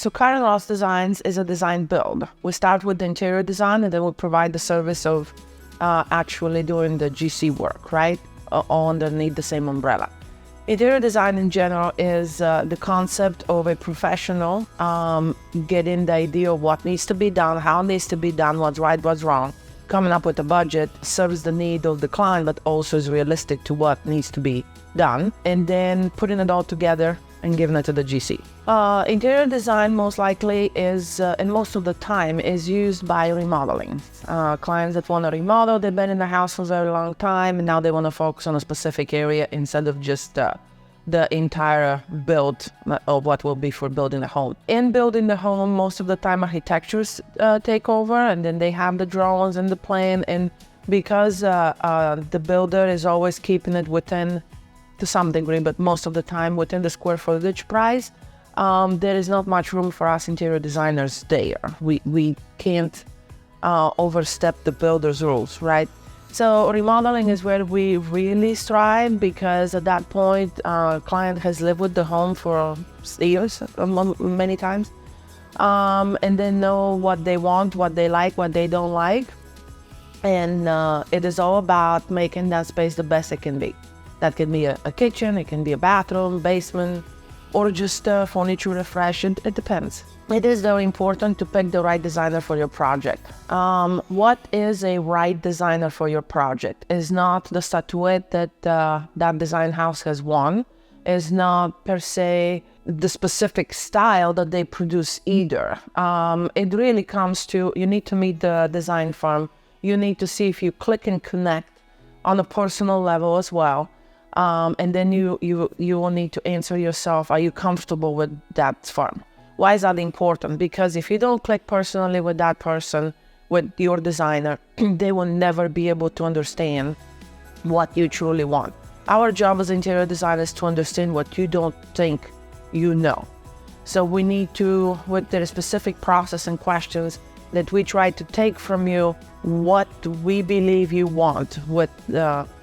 So Karin Designs is a design build. We start with the interior design, and then we provide the service of actually doing the GC work, right? All underneath the same umbrella. Interior design in general is the concept of a professional getting the idea of what needs to be done, how it needs to be done, what's right, what's wrong, coming up with a budget, serves the need of the client, but also is realistic to what needs to be done, and then putting it all together and giving it to the GC. Interior design most likely is, and most of the time, is used by remodeling. Clients that want to remodel, they've been in the house for a very long time, and now they want to focus on a specific area instead of just the entire build of what will be for building a home. In building the home, most of the time architectures take over, and then they have the drawings and the plan, and because the builder is always keeping it within, to some degree, but most of the time within the square footage price, there is not much room for us interior designers there. We can't overstep the builder's rules, right? So remodeling is where we really strive, because at that point, client has lived with the home for years, many times, and they know what they want, what they like, what they don't like, and it is all about making that space the best it can be. That can be a kitchen, it can be a bathroom, basement, or just furniture refresh. It depends. It is very important to pick the right designer for your project. What is a right designer for your project? Is not the statuette that that design house has won. Is not per se the specific style that they produce either. It really comes to, you need to meet the design firm. You need to see if you click and connect on a personal level as well. And then you will need to answer yourself, are you comfortable with that firm? Why is that important? Because if you don't click personally with that person, with your designer, they will never be able to understand what you truly want. Our job as interior designers is to understand what you don't think you know. So we need to, with the specific process and questions that we try to take from you, what we believe you want with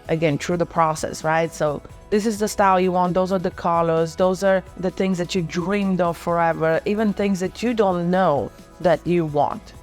again, through the process, right? So this is the style you want, those are the colors, those are the things that you dreamed of forever, even things that you don't know that you want.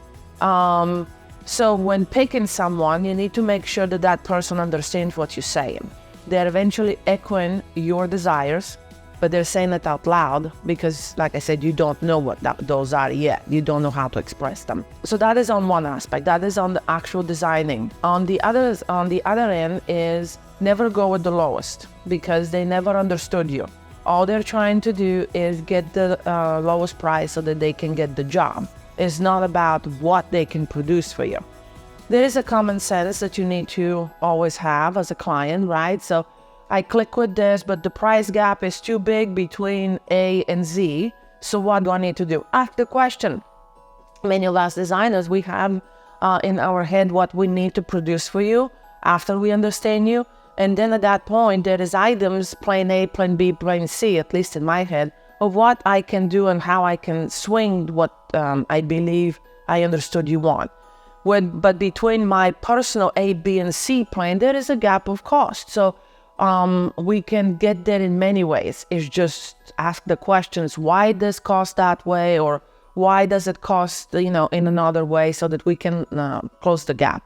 So when picking someone, you need to make sure that that person understands what you're saying. They're eventually echoing your desires, but they're saying it out loud because, like I said, you don't know what those are yet. You don't know how to express them. So that is on one aspect. That is on the actual designing. On the other end is never go with the lowest, because they never understood you. All they're trying to do is get the lowest price so that they can get the job. It's not about what they can produce for you. There is a common sense that you need to always have as a client, right? So I click with this, but the price gap is too big between A and Z. So what do I need to do? Ask the question. Many of us designers, we have in our head what we need to produce for you after we understand you. And then at that point, there is items, plan A, plan B, plan C, at least in my head, of what I can do and how I can swing what I believe I understood you want. But between my personal A, B, and C plan, there is a gap of cost. So we can get there in many ways. It's just ask the questions, why does it cost that way, or why does it cost, in another way, so that we can close the gap.